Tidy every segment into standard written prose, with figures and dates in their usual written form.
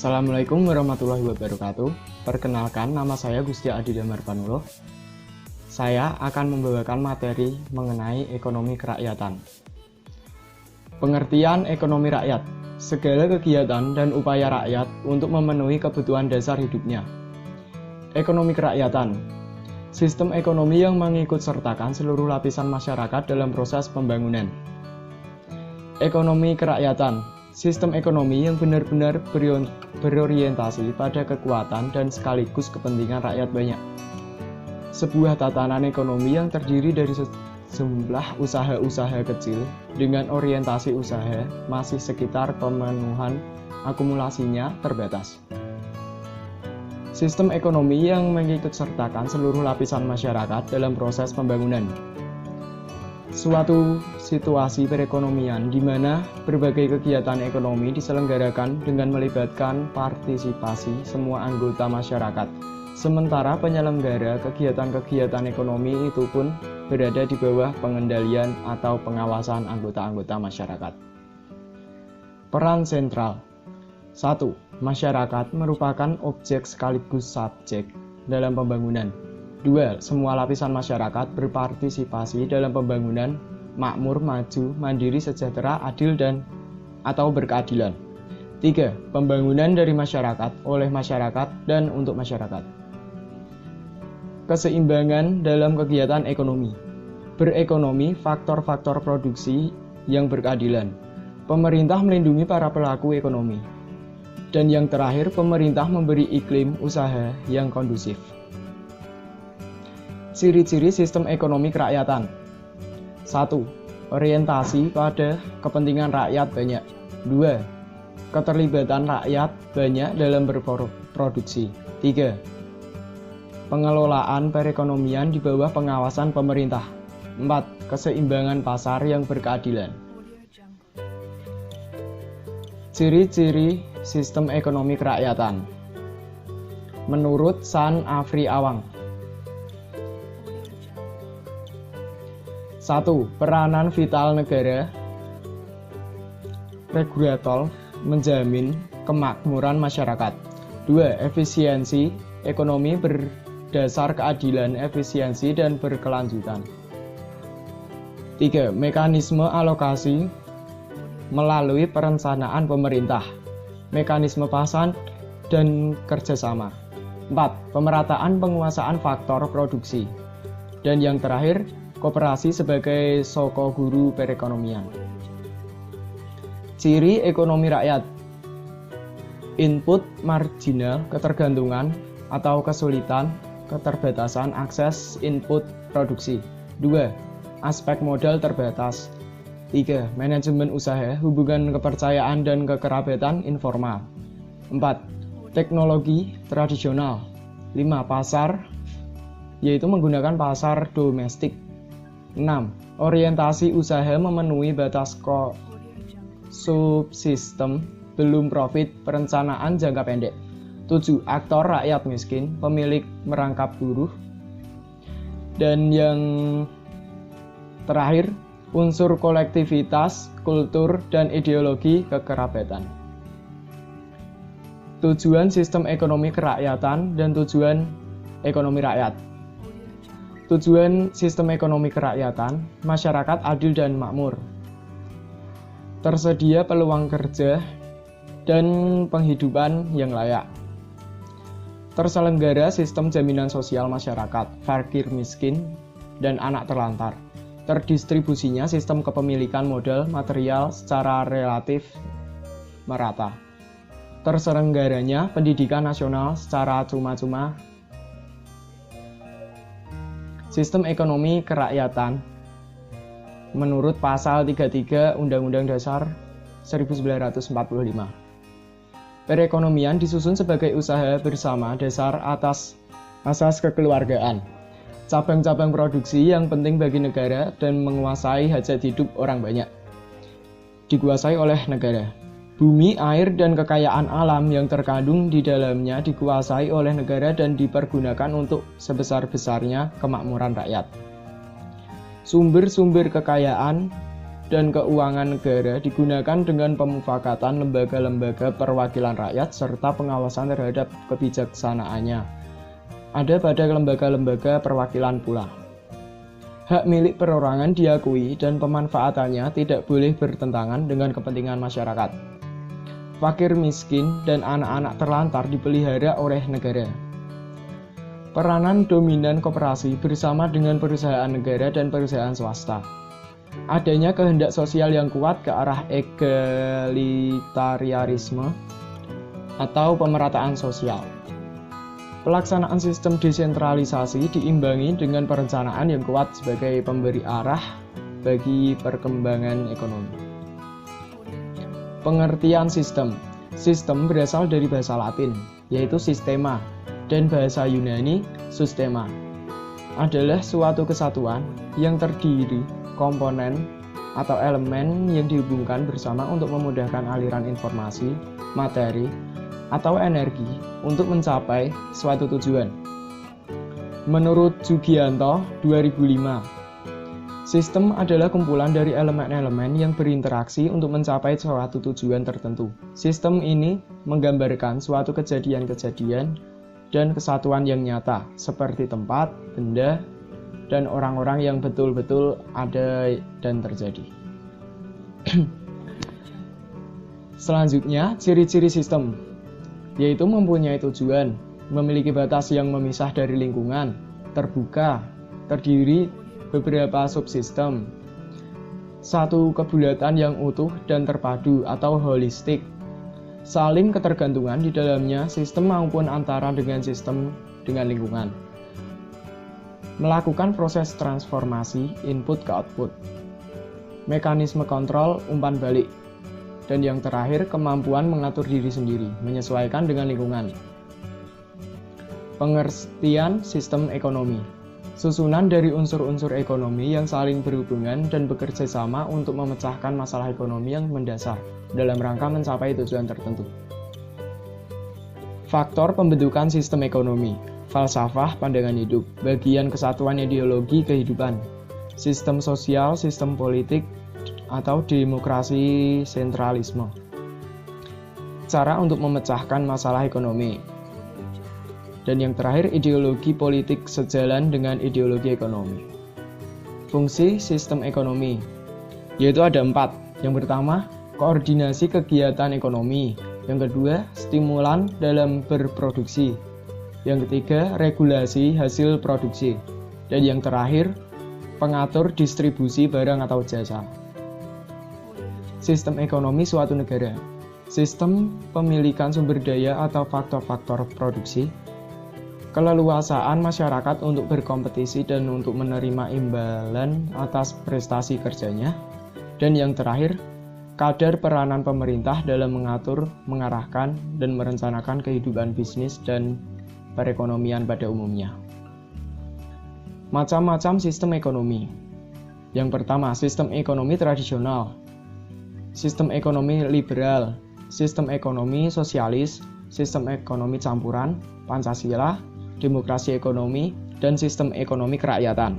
Assalamualaikum warahmatullahi wabarakatuh. Perkenalkan, nama saya Gusti Adi Damar Panuloh. Saya akan membawakan materi mengenai ekonomi kerakyatan. Pengertian ekonomi rakyat: segala kegiatan dan upaya rakyat untuk memenuhi kebutuhan dasar hidupnya. Ekonomi kerakyatan: sistem ekonomi yang mengikutsertakan seluruh lapisan masyarakat dalam proses pembangunan. Ekonomi kerakyatan: sistem ekonomi yang benar-benar berorientasi pada kekuatan dan sekaligus kepentingan rakyat banyak. Sebuah tatanan ekonomi yang terdiri dari sejumlah usaha-usaha kecil dengan orientasi usaha masih sekitar pemenuhan akumulasinya terbatas. Sistem ekonomi yang mengikutsertakan seluruh lapisan masyarakat dalam proses pembangunan. Suatu situasi perekonomian di mana berbagai kegiatan ekonomi diselenggarakan dengan melibatkan partisipasi semua anggota masyarakat, sementara penyelenggara kegiatan-kegiatan ekonomi itu pun berada di bawah pengendalian atau pengawasan anggota-anggota masyarakat. Peran sentral: 1. Masyarakat merupakan objek sekaligus subjek dalam pembangunan. 2. Semua lapisan masyarakat berpartisipasi dalam pembangunan makmur, maju, mandiri, sejahtera, adil, dan atau berkeadilan. 3. Pembangunan dari masyarakat, oleh masyarakat, dan untuk masyarakat. Keseimbangan dalam kegiatan ekonomi. Berekonomi, faktor-faktor produksi yang berkeadilan. Pemerintah melindungi para pelaku ekonomi. Dan yang terakhir, pemerintah memberi iklim usaha yang kondusif. Ciri-ciri sistem ekonomi kerakyatan: 1. Orientasi pada kepentingan rakyat banyak. 2. Keterlibatan rakyat banyak dalam berproduksi. 3. Pengelolaan perekonomian di bawah pengawasan pemerintah. 4. Keseimbangan pasar yang berkeadilan. Ciri-ciri sistem ekonomi kerakyatan menurut San Afri Awang. 1. Peranan vital negara. Regulator menjamin kemakmuran masyarakat. 2. Efisiensi ekonomi berdasar keadilan, efisiensi, dan berkelanjutan. 3. Mekanisme alokasi melalui perencanaan pemerintah, mekanisme pasar dan kerjasama. 4. Pemerataan penguasaan faktor produksi. Dan yang terakhir, koperasi sebagai soko guru perekonomian. Ciri ekonomi rakyat: input marginal, ketergantungan atau kesulitan, keterbatasan akses input produksi. 2. Aspek modal terbatas. 3. Manajemen usaha, hubungan kepercayaan dan kekerabatan informal. 4. Teknologi tradisional. 5. Pasar, yaitu menggunakan pasar domestik. 6. Orientasi usaha memenuhi batas subsistem, belum profit, perencanaan jangka pendek. 7. Aktor rakyat miskin, pemilik merangkap buruh. Dan yang terakhir, unsur kolektivitas, kultur, dan ideologi kekerabatan. Tujuan sistem ekonomi kerakyatan dan tujuan ekonomi rakyat. Tujuan sistem ekonomi kerakyatan: masyarakat adil dan makmur, tersedia peluang kerja dan penghidupan yang layak, terselenggara sistem jaminan sosial masyarakat, fakir miskin, dan anak terlantar, terdistribusinya sistem kepemilikan modal material secara relatif merata, terselenggaranya pendidikan nasional secara cuma-cuma. Sistem ekonomi kerakyatan menurut Pasal 33 Undang-Undang Dasar 1945. Perekonomian disusun sebagai usaha bersama dasar atas asas kekeluargaan, cabang-cabang produksi yang penting bagi negara dan menguasai hajat hidup orang banyak, dikuasai oleh negara. Bumi, air, dan kekayaan alam yang terkandung di dalamnya dikuasai oleh negara dan dipergunakan untuk sebesar-besarnya kemakmuran rakyat. Sumber-sumber kekayaan dan keuangan negara digunakan dengan pemufakatan lembaga-lembaga perwakilan rakyat serta pengawasan terhadap kebijaksanaannya. Ada pada lembaga-lembaga perwakilan pula. Hak milik perorangan diakui dan pemanfaatannya tidak boleh bertentangan dengan kepentingan masyarakat. Fakir miskin dan anak-anak terlantar dipelihara oleh negara. Peranan dominan koperasi bersama dengan perusahaan negara dan perusahaan swasta. Adanya kehendak sosial yang kuat ke arah egalitarisme atau pemerataan sosial. Pelaksanaan sistem desentralisasi diimbangi dengan perencanaan yang kuat sebagai pemberi arah bagi perkembangan ekonomi. Pengertian sistem. Sistem berasal dari bahasa Latin, yaitu sistema, dan bahasa Yunani, systema. Adalah suatu kesatuan yang terdiri komponen atau elemen yang dihubungkan bersama untuk memudahkan aliran informasi, materi, atau energi untuk mencapai suatu tujuan. Menurut Jugianto 2005, sistem adalah kumpulan dari elemen-elemen yang berinteraksi untuk mencapai suatu tujuan tertentu. Sistem ini menggambarkan suatu kejadian-kejadian dan kesatuan yang nyata, seperti tempat, benda, dan orang-orang yang betul-betul ada dan terjadi. Selanjutnya, ciri-ciri sistem, yaitu mempunyai tujuan, memiliki batas yang memisah dari lingkungan, terbuka, terdiri beberapa subsistem, satu kebulatan yang utuh dan terpadu atau holistik, saling ketergantungan di dalamnya sistem maupun antara dengan sistem dengan lingkungan. Melakukan proses transformasi input ke output, mekanisme kontrol umpan balik, dan yang terakhir kemampuan mengatur diri sendiri, menyesuaikan dengan lingkungan. Pengertian sistem ekonomi, susunan dari unsur-unsur ekonomi yang saling berhubungan dan bekerja sama untuk memecahkan masalah ekonomi yang mendasar dalam rangka mencapai tujuan tertentu. Faktor pembentukan sistem ekonomi. Falsafah pandangan hidup, bagian kesatuan ideologi kehidupan, sistem sosial, sistem politik, atau demokrasi sentralisme. Cara untuk memecahkan masalah ekonomi. Dan yang terakhir, ideologi politik sejalan dengan ideologi ekonomi. Fungsi sistem ekonomi, yaitu ada 4. Yang pertama, koordinasi kegiatan ekonomi. Yang kedua, stimulan dalam berproduksi. Yang ketiga, regulasi hasil produksi. Dan yang terakhir, pengatur distribusi barang atau jasa. Sistem ekonomi suatu negara. Sistem pemilikan sumber daya atau faktor-faktor produksi. Keleluasaan masyarakat untuk berkompetisi dan untuk menerima imbalan atas prestasi kerjanya. Dan yang terakhir, kadar peranan pemerintah dalam mengatur, mengarahkan, dan merencanakan kehidupan bisnis dan perekonomian pada umumnya. Macam-macam sistem ekonomi. Yang pertama, sistem ekonomi tradisional, sistem ekonomi liberal, sistem ekonomi sosialis, sistem ekonomi campuran, Pancasila, demokrasi ekonomi, dan sistem ekonomi kerakyatan.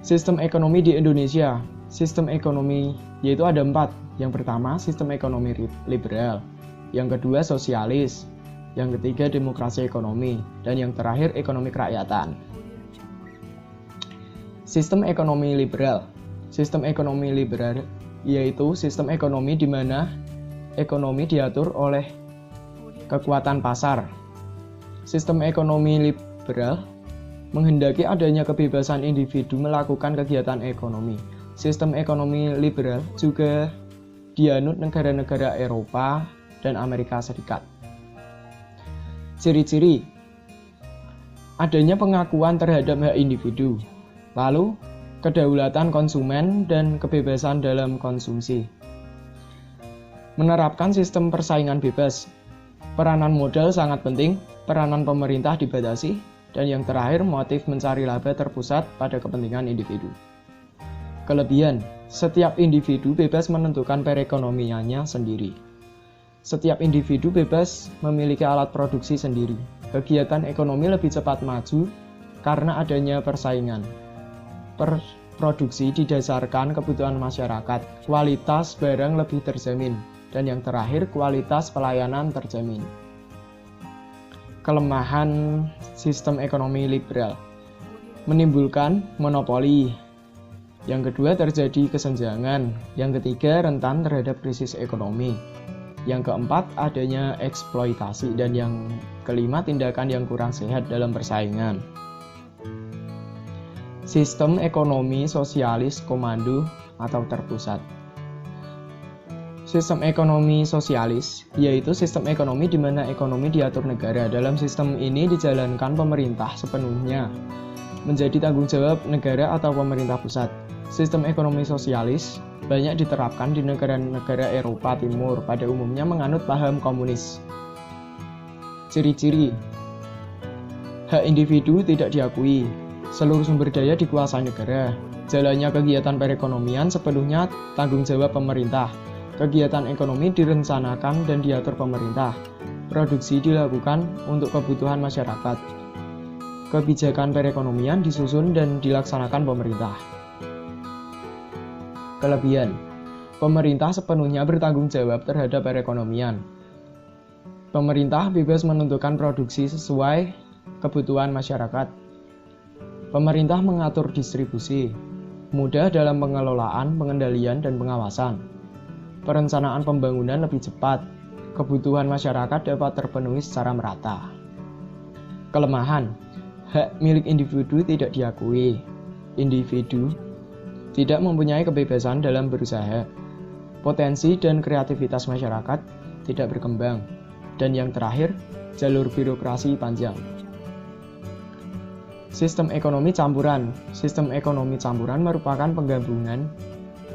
Sistem ekonomi di Indonesia. Sistem ekonomi yaitu ada 4. Yang pertama, sistem ekonomi liberal. Yang kedua, sosialis. Yang ketiga, demokrasi ekonomi. Dan yang terakhir, ekonomi kerakyatan. Sistem ekonomi liberal. Sistem ekonomi liberal yaitu sistem ekonomi di mana ekonomi diatur oleh kekuatan pasar. Sistem ekonomi liberal menghendaki adanya kebebasan individu melakukan kegiatan ekonomi. Sistem ekonomi liberal juga dianut negara-negara Eropa dan Amerika Serikat. Ciri-ciri adanya pengakuan terhadap hak individu, lalu kedaulatan konsumen dan kebebasan dalam konsumsi. Menerapkan sistem persaingan bebas, peranan modal sangat penting, peranan pemerintah dibatasi, dan yang terakhir motif mencari laba terpusat pada kepentingan individu. Kelebihan, setiap individu bebas menentukan perekonomiannya sendiri. Setiap individu bebas memiliki alat produksi sendiri. Kegiatan ekonomi lebih cepat maju karena adanya persaingan. Produksi didasarkan kebutuhan masyarakat, kualitas barang lebih terjamin, dan yang terakhir kualitas pelayanan terjamin. Kelemahan sistem ekonomi liberal menimbulkan monopoli. Yang kedua, terjadi kesenjangan. Yang ketiga, rentan terhadap krisis ekonomi. Yang keempat, adanya eksploitasi. Dan yang kelima, tindakan yang kurang sehat dalam persaingan. Sistem ekonomi sosialis komando atau terpusat. Sistem ekonomi sosialis yaitu sistem ekonomi di mana ekonomi diatur negara. Dalam sistem ini dijalankan pemerintah sepenuhnya menjadi tanggung jawab negara atau pemerintah pusat. Sistem ekonomi sosialis banyak diterapkan di negara-negara Eropa Timur, pada umumnya menganut paham komunis. Ciri-ciri: hak individu tidak diakui, seluruh sumber daya dikuasai negara, jalannya kegiatan perekonomian sepenuhnya tanggung jawab pemerintah, kegiatan ekonomi direncanakan dan diatur pemerintah, produksi dilakukan untuk kebutuhan masyarakat, kebijakan perekonomian disusun dan dilaksanakan pemerintah. Kelebihan: pemerintah sepenuhnya bertanggung jawab terhadap perekonomian. Pemerintah bebas menentukan produksi sesuai kebutuhan masyarakat. Pemerintah mengatur distribusi, mudah dalam pengelolaan, pengendalian, dan pengawasan. Perencanaan pembangunan lebih cepat, kebutuhan masyarakat dapat terpenuhi secara merata. Kelemahan: hak milik individu tidak diakui. Individu tidak mempunyai kebebasan dalam berusaha. Potensi dan kreativitas masyarakat tidak berkembang. Dan yang terakhir, jalur birokrasi panjang. Sistem ekonomi campuran. Sistem ekonomi campuran merupakan penggabungan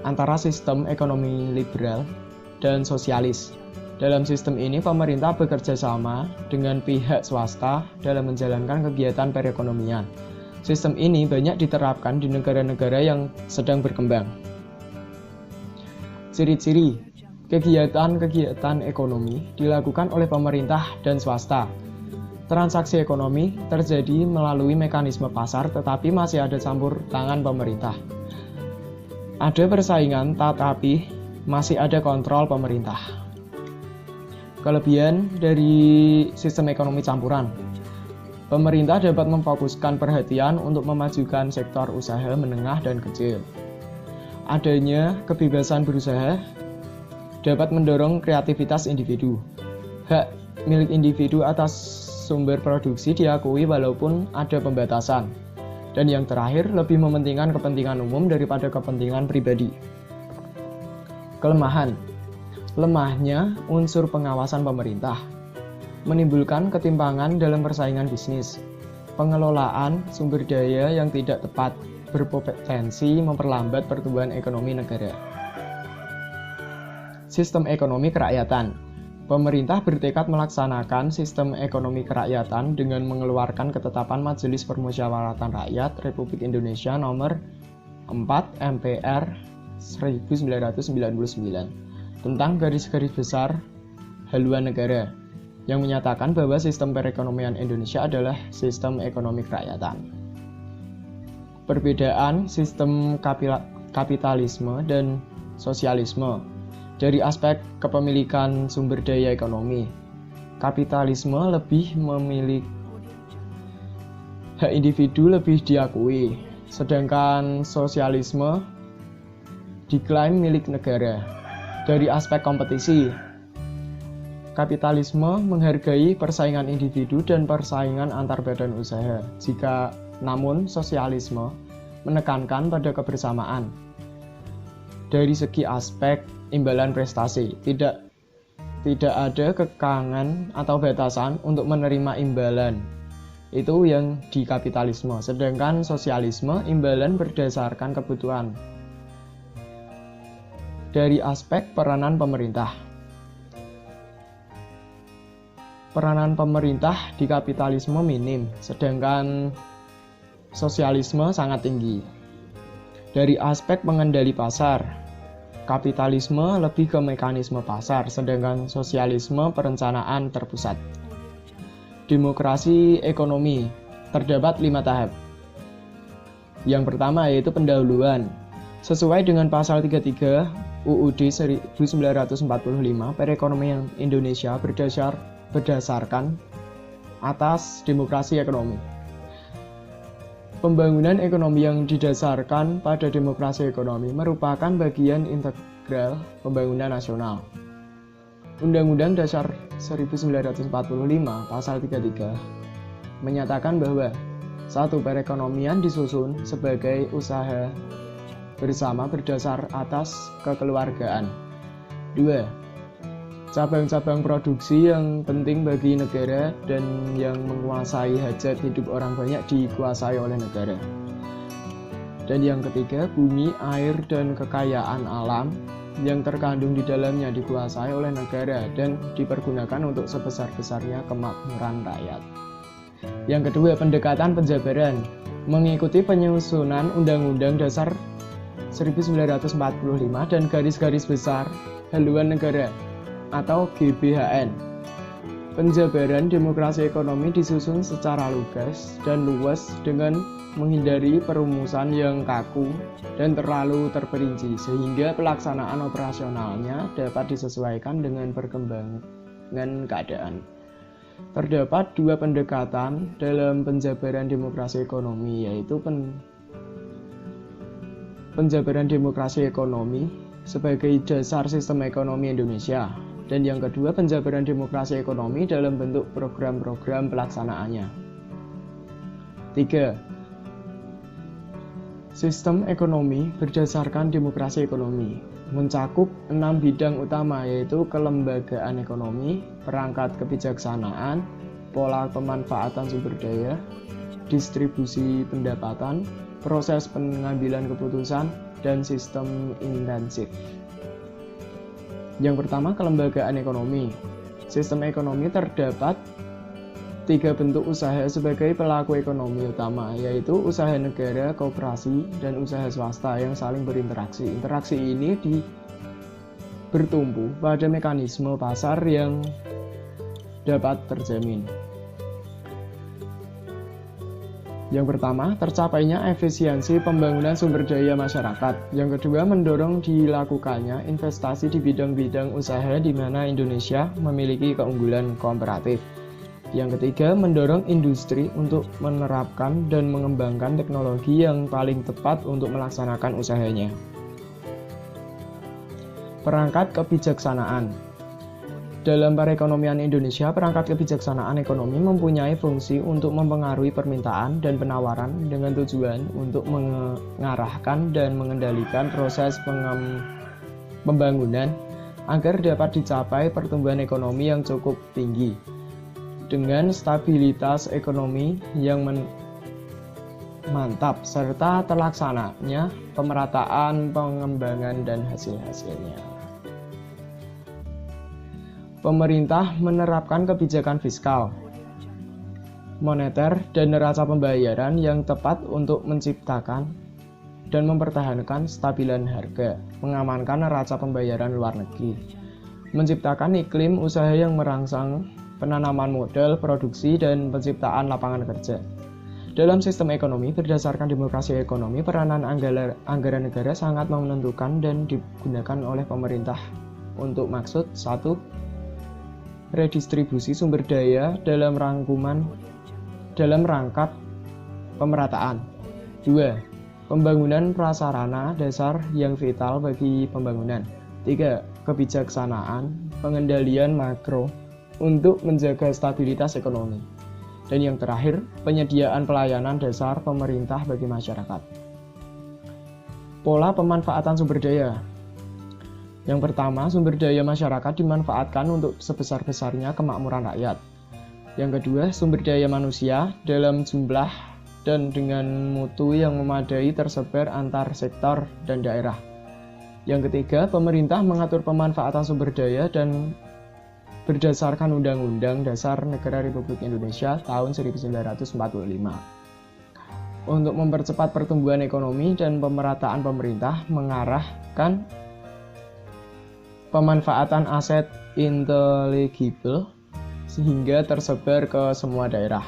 antara sistem ekonomi liberal dan sosialis. Dalam sistem ini, pemerintah bekerja sama dengan pihak swasta dalam menjalankan kegiatan perekonomian. Sistem ini banyak diterapkan di negara-negara yang sedang berkembang. Ciri-ciri: kegiatan-kegiatan ekonomi dilakukan oleh pemerintah dan swasta. Transaksi ekonomi terjadi melalui mekanisme pasar, tetapi masih ada campur tangan pemerintah. Ada persaingan, tetapi masih ada kontrol pemerintah. Kelebihan dari sistem ekonomi campuran: pemerintah dapat memfokuskan perhatian untuk memajukan sektor usaha menengah dan kecil. Adanya kebebasan berusaha dapat mendorong kreativitas individu. Hak milik individu atas sumber produksi diakui walaupun ada pembatasan. Dan yang terakhir, lebih mementingkan kepentingan umum daripada kepentingan pribadi. Kelemahan: lemahnya unsur pengawasan pemerintah, menimbulkan ketimpangan dalam persaingan bisnis. Pengelolaan sumber daya yang tidak tepat berpotensi memperlambat pertumbuhan ekonomi negara. Sistem ekonomi kerakyatan. Pemerintah bertekad melaksanakan sistem ekonomi kerakyatan dengan mengeluarkan ketetapan Majelis Permusyawaratan Rakyat Republik Indonesia nomor 4 MPR 1999 tentang garis-garis besar haluan negara, yang menyatakan bahwa sistem perekonomian Indonesia adalah sistem ekonomi kerakyatan. Perbedaan sistem kapitalisme dan sosialisme. Dari aspek kepemilikan sumber daya ekonomi, kapitalisme lebih memiliki hak individu lebih diakui, sedangkan sosialisme diklaim milik negara. Dari aspek kompetisi, kapitalisme menghargai persaingan individu dan persaingan antar badan usaha. Namun sosialisme menekankan pada kebersamaan. Dari segi aspek imbalan prestasi, tidak ada kekangan atau batasan untuk menerima imbalan. Itu yang di kapitalisme. Sedangkan sosialisme, imbalan berdasarkan kebutuhan. Dari aspek peranan pemerintah. Peranan pemerintah di kapitalisme minim, sedangkan sosialisme sangat tinggi. Dari aspek pengendali pasar, kapitalisme lebih ke mekanisme pasar, sedangkan sosialisme perencanaan terpusat. Demokrasi ekonomi terdapat 5 tahap. Yang pertama yaitu pendahuluan. Sesuai dengan pasal 33 UUD 1945, perekonomian Indonesia berdasarkan atas demokrasi ekonomi. Pembangunan ekonomi yang didasarkan pada demokrasi ekonomi merupakan bagian integral pembangunan nasional. Undang-Undang Dasar 1945 Pasal 33 menyatakan bahwa 1. Perekonomian disusun sebagai usaha bersama berdasar atas kekeluargaan. 2. Cabang-cabang produksi yang penting bagi negara dan yang menguasai hajat hidup orang banyak dikuasai oleh negara. Dan yang ketiga, bumi, air, dan kekayaan alam yang terkandung di dalamnya dikuasai oleh negara dan dipergunakan untuk sebesar-besarnya kemakmuran rakyat. Yang kedua, pendekatan penjabaran mengikuti penyusunan Undang-Undang Dasar 1945 dan garis-garis besar haluan negara atau GBHN. Penjabaran demokrasi ekonomi disusun secara lugas dan luas dengan menghindari perumusan yang kaku dan terlalu terperinci sehingga pelaksanaan operasionalnya dapat disesuaikan dengan perkembangan keadaan. Terdapat 2 pendekatan dalam penjabaran demokrasi ekonomi, yaitu penjabaran demokrasi ekonomi sebagai dasar sistem ekonomi Indonesia, dan yang kedua penjabaran demokrasi ekonomi dalam bentuk program-program pelaksanaannya. 3. Sistem ekonomi berdasarkan demokrasi ekonomi mencakup 6 bidang utama, yaitu kelembagaan ekonomi, perangkat kebijaksanaan, pola pemanfaatan sumber daya, distribusi pendapatan, proses pengambilan keputusan, dan sistem intensif. Yang pertama, kelembagaan ekonomi. Sistem ekonomi terdapat 3 bentuk usaha sebagai pelaku ekonomi utama, yaitu usaha negara, koperasi, dan usaha swasta yang saling berinteraksi. Interaksi ini bertumpu pada mekanisme pasar yang dapat terjamin. Yang pertama, tercapainya efisiensi pembangunan sumber daya masyarakat. Yang kedua, mendorong dilakukannya investasi di bidang-bidang usaha di mana Indonesia memiliki keunggulan komparatif. Yang ketiga, mendorong industri untuk menerapkan dan mengembangkan teknologi yang paling tepat untuk melaksanakan usahanya. Perangkat kebijaksanaan. Dalam perekonomian Indonesia, perangkat kebijaksanaan ekonomi mempunyai fungsi untuk mempengaruhi permintaan dan penawaran dengan tujuan untuk mengarahkan dan mengendalikan proses pembangunan agar dapat dicapai pertumbuhan ekonomi yang cukup tinggi dengan stabilitas ekonomi yang mantap serta terlaksananya pemerataan pengembangan dan hasil-hasilnya. Pemerintah menerapkan kebijakan fiskal, moneter, dan neraca pembayaran yang tepat untuk menciptakan dan mempertahankan stabilan harga, mengamankan neraca pembayaran luar negeri, menciptakan iklim usaha yang merangsang penanaman modal, produksi, dan penciptaan lapangan kerja. Dalam sistem ekonomi berdasarkan demokrasi ekonomi, peranan anggaran negara sangat menentukan dan digunakan oleh pemerintah untuk maksud 1. Redistribusi sumber daya dalam rangkap pemerataan. 2. Pembangunan prasarana dasar yang vital bagi pembangunan. 3. Kebijaksanaan pengendalian makro untuk menjaga stabilitas ekonomi. Dan yang terakhir, penyediaan pelayanan dasar pemerintah bagi masyarakat. Pola pemanfaatan sumber daya. Yang pertama, sumber daya masyarakat dimanfaatkan untuk sebesar-besarnya kemakmuran rakyat. Yang kedua, sumber daya manusia dalam jumlah dan dengan mutu yang memadai tersebar antar sektor dan daerah. Yang ketiga, pemerintah mengatur pemanfaatan sumber daya dan berdasarkan Undang-Undang Dasar Negara Republik Indonesia tahun 1945. Untuk mempercepat pertumbuhan ekonomi dan pemerataan, pemerintah mengarahkan pemanfaatan aset intelligible sehingga tersebar ke semua daerah.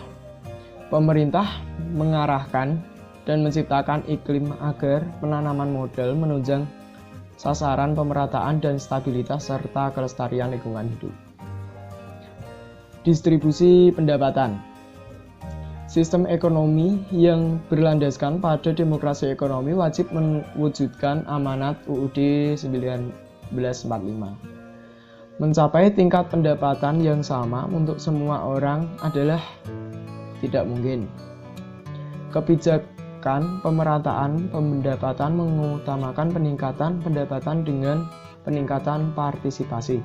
Pemerintah mengarahkan dan menciptakan iklim agar penanaman modal menunjang sasaran pemerataan dan stabilitas serta kelestarian lingkungan hidup. Distribusi pendapatan. Sistem ekonomi yang berlandaskan pada demokrasi ekonomi wajib mewujudkan amanat UUD 1945. Mencapai tingkat pendapatan yang sama untuk semua orang adalah tidak mungkin. Kebijakan pemerataan pendapatan mengutamakan peningkatan pendapatan dengan peningkatan partisipasi.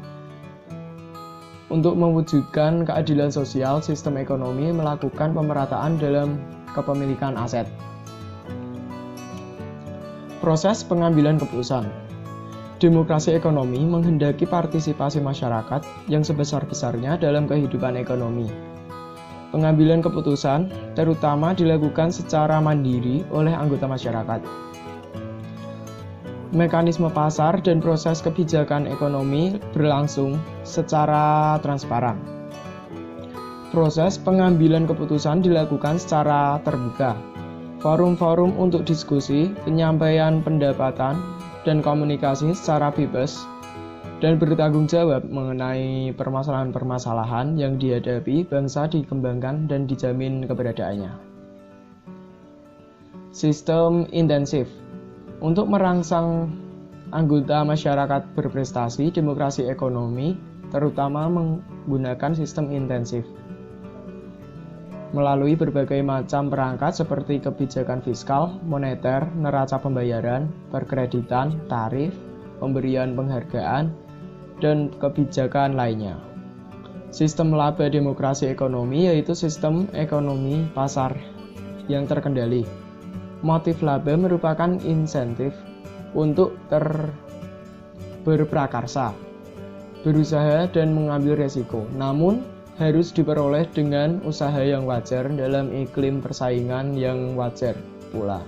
Untuk mewujudkan keadilan sosial, sistem ekonomi melakukan pemerataan dalam kepemilikan aset. Proses pengambilan keputusan. Demokrasi ekonomi menghendaki partisipasi masyarakat yang sebesar-besarnya dalam kehidupan ekonomi. Pengambilan keputusan terutama dilakukan secara mandiri oleh anggota masyarakat. Mekanisme pasar dan proses kebijakan ekonomi berlangsung secara transparan. Proses pengambilan keputusan dilakukan secara terbuka. Forum-forum untuk diskusi, penyampaian pendapatan, dan komunikasi secara bebas dan bertanggung jawab mengenai permasalahan-permasalahan yang dihadapi bangsa dikembangkan dan dijamin keberadaannya. Sistem intensif. Untuk merangsang anggota masyarakat berprestasi, demokrasi ekonomi terutama menggunakan sistem intensif melalui berbagai macam perangkat seperti kebijakan fiskal, moneter, neraca pembayaran, perkreditan, tarif, pemberian penghargaan, dan kebijakan lainnya. Sistem laba demokrasi ekonomi yaitu sistem ekonomi pasar yang terkendali. Motif laba merupakan insentif untuk berprakarsa, berusaha dan mengambil resiko, namun harus diperoleh dengan usaha yang wajar dalam iklim persaingan yang wajar pula.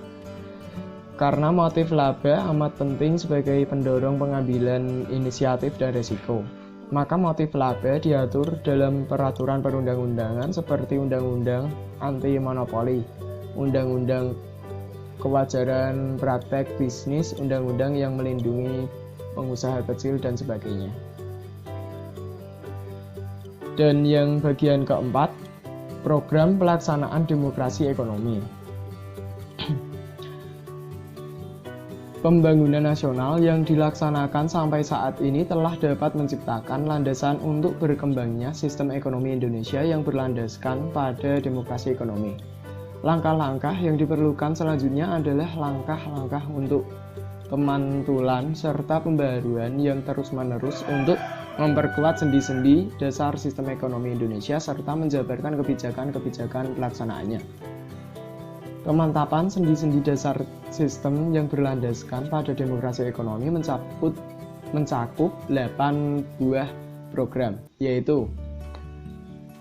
Karena motif laba amat penting sebagai pendorong pengambilan inisiatif dan resiko, maka motif laba diatur dalam peraturan perundang-undangan seperti Undang-Undang Anti Monopoli, Undang-Undang Kewajaran Praktek Bisnis, Undang-Undang yang melindungi pengusaha kecil, dan sebagainya. Dan yang bagian keempat, program pelaksanaan demokrasi ekonomi. Pembangunan nasional yang dilaksanakan sampai saat ini telah dapat menciptakan landasan untuk berkembangnya sistem ekonomi Indonesia yang berlandaskan pada demokrasi ekonomi. Langkah-langkah yang diperlukan selanjutnya adalah langkah-langkah untuk pemantulan serta pembaharuan yang terus-menerus untuk memperkuat sendi-sendi dasar sistem ekonomi Indonesia serta menjabarkan kebijakan-kebijakan pelaksanaannya. Pemantapan sendi-sendi dasar sistem yang berlandaskan pada demokrasi ekonomi mencakup 8 buah program, yaitu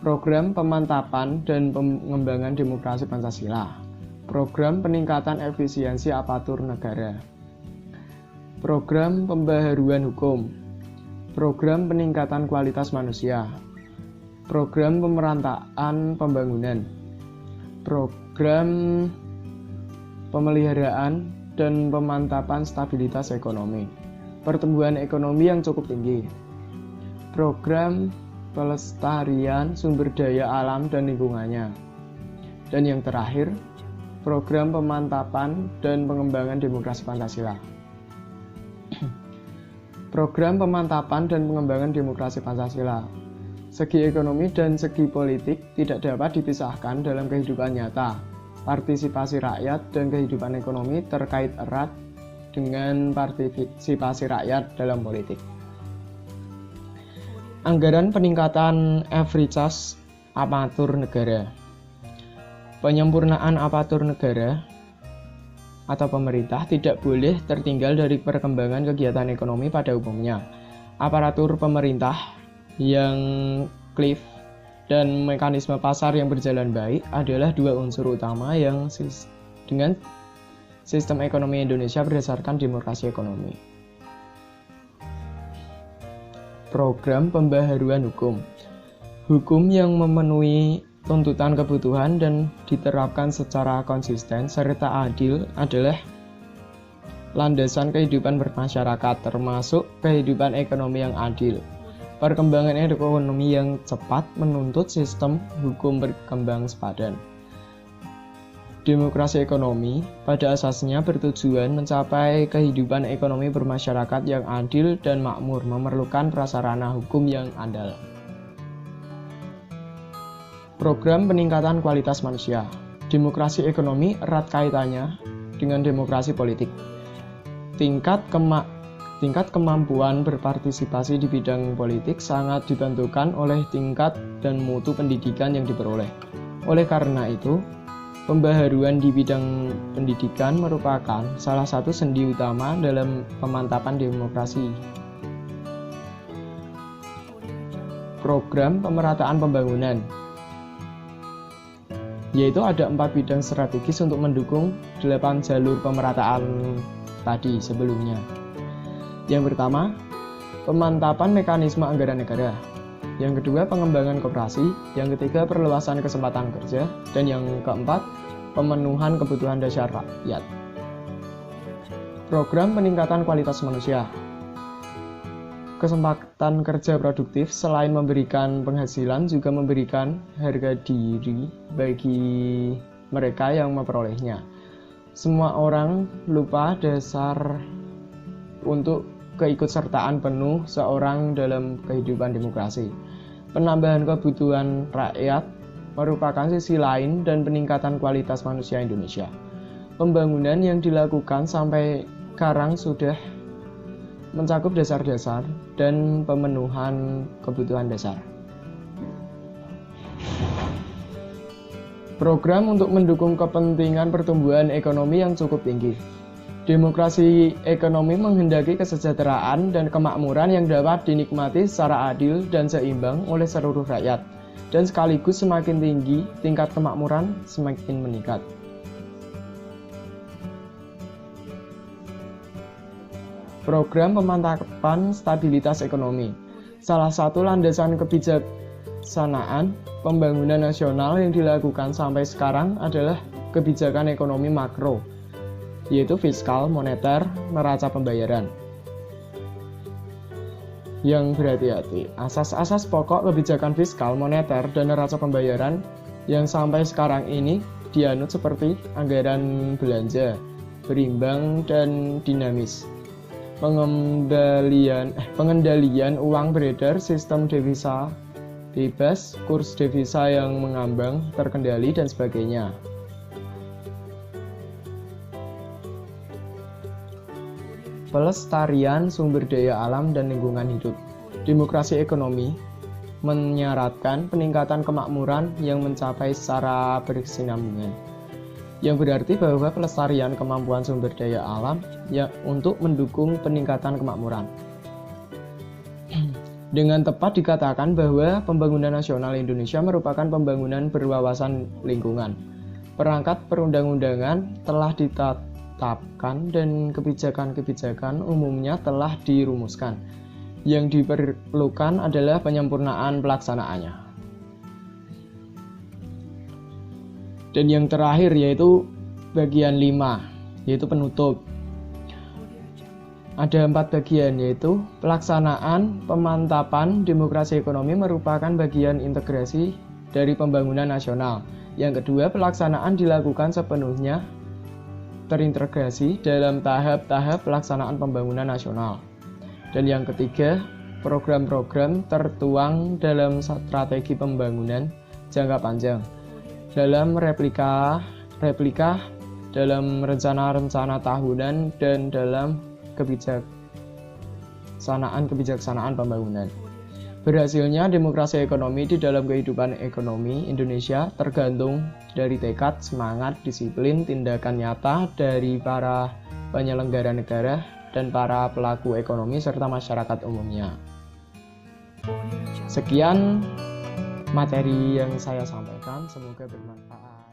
Program Pemantapan dan Pengembangan Demokrasi Pancasila, Program Peningkatan Efisiensi Aparatur Negara, Program Pembaharuan Hukum, Program Peningkatan Kualitas Manusia, Program Pemerataan Pembangunan, Program Pemeliharaan dan Pemantapan Stabilitas Ekonomi, Pertumbuhan Ekonomi yang cukup tinggi, Program Pelestarian Sumber Daya Alam dan Lingkungannya, dan yang terakhir, Program Pemantapan dan Pengembangan Demokrasi Pancasila. Program Pemantapan dan Pengembangan Demokrasi Pancasila. Segi ekonomi dan segi politik tidak dapat dipisahkan dalam kehidupan nyata. Partisipasi rakyat dan kehidupan ekonomi terkait erat dengan partisipasi rakyat dalam politik. Anggaran peningkatan efisiensi aparatur negara. Penyempurnaan aparatur negara atau pemerintah tidak boleh tertinggal dari perkembangan kegiatan ekonomi pada umumnya. Aparatur pemerintah yang klif dan mekanisme pasar yang berjalan baik adalah dua unsur utama yang dengan sistem ekonomi Indonesia berdasarkan demokrasi ekonomi. Program pembaharuan hukum. Hukum yang memenuhi tuntutan kebutuhan dan diterapkan secara konsisten serta adil adalah landasan kehidupan bermasyarakat, termasuk kehidupan ekonomi yang adil. Perkembangan ekonomi yang cepat menuntut sistem hukum berkembang sepadan. Demokrasi ekonomi pada asasnya bertujuan mencapai kehidupan ekonomi bermasyarakat yang adil dan makmur, memerlukan prasarana hukum yang andal. Program peningkatan kualitas manusia. Demokrasi ekonomi erat kaitannya dengan demokrasi politik. Tingkat kemampuan berpartisipasi di bidang politik sangat ditentukan oleh tingkat dan mutu pendidikan yang diperoleh. Oleh karena itu, pembaharuan di bidang pendidikan merupakan salah satu sendi utama dalam pemantapan demokrasi. Program pemerataan pembangunan, yaitu ada 4 bidang strategis untuk mendukung 8 jalur pemerataan tadi sebelumnya. Yang pertama, pemantapan mekanisme anggaran negara. Yang kedua, pengembangan koperasi. Yang ketiga, perluasan kesempatan kerja. Dan yang keempat, pemenuhan kebutuhan dasar rakyat. Program peningkatan kualitas manusia. Kesempatan kerja produktif selain memberikan penghasilan juga memberikan harga diri bagi mereka yang memperolehnya. Semua orang lupa dasar untuk keikutsertaan penuh seorang dalam kehidupan demokrasi. Penambahan kebutuhan rakyat merupakan sisi lain dan peningkatan kualitas manusia Indonesia. Pembangunan yang dilakukan sampai sekarang sudah mencakup dasar-dasar dan pemenuhan kebutuhan dasar. Program untuk mendukung kepentingan pertumbuhan ekonomi yang cukup tinggi. Demokrasi ekonomi menghendaki kesejahteraan dan kemakmuran yang dapat dinikmati secara adil dan seimbang oleh seluruh rakyat, dan sekaligus semakin tinggi tingkat kemakmuran semakin meningkat. Program pemantapan stabilitas ekonomi. Salah satu landasan kebijaksanaan pembangunan nasional yang dilakukan sampai sekarang adalah kebijakan ekonomi makro, yaitu fiskal, moneter, neraca pembayaran. Yang berhati-hati, asas-asas pokok kebijakan fiskal, moneter, dan neraca pembayaran yang sampai sekarang ini dianut seperti anggaran belanja, berimbang dan dinamis, pengendalian uang beredar, sistem devisa bebas, kurs devisa yang mengambang, terkendali, dan sebagainya. Pelestarian sumber daya alam dan lingkungan hidup. Demokrasi ekonomi menyaratkan peningkatan kemakmuran yang mencapai secara berkesinambungan, yang berarti bahwa pelestarian kemampuan sumber daya alam untuk mendukung peningkatan kemakmuran. Dengan tepat dikatakan bahwa pembangunan nasional Indonesia merupakan pembangunan berwawasan lingkungan. Perangkat perundang-undangan telah ditetapkan dan kebijakan-kebijakan umumnya telah dirumuskan. Yang diperlukan adalah penyempurnaan pelaksanaannya. Dan yang terakhir yaitu bagian 5, yaitu penutup. Ada 4 bagian, yaitu pelaksanaan pemantapan demokrasi ekonomi merupakan bagian integrasi dari pembangunan nasional. Yang kedua, pelaksanaan dilakukan sepenuhnya terintegrasi dalam tahap-tahap pelaksanaan pembangunan nasional. Dan yang ketiga, program-program tertuang dalam strategi pembangunan jangka panjang, dalam replika, dalam rencana-rencana tahunan, dan dalam kebijaksanaan pembangunan. Berhasilnya demokrasi ekonomi di dalam kehidupan ekonomi Indonesia tergantung dari tekad, semangat, disiplin, tindakan nyata dari para penyelenggara negara dan para pelaku ekonomi serta masyarakat umumnya. Sekian materi yang saya sampaikan, semoga bermanfaat.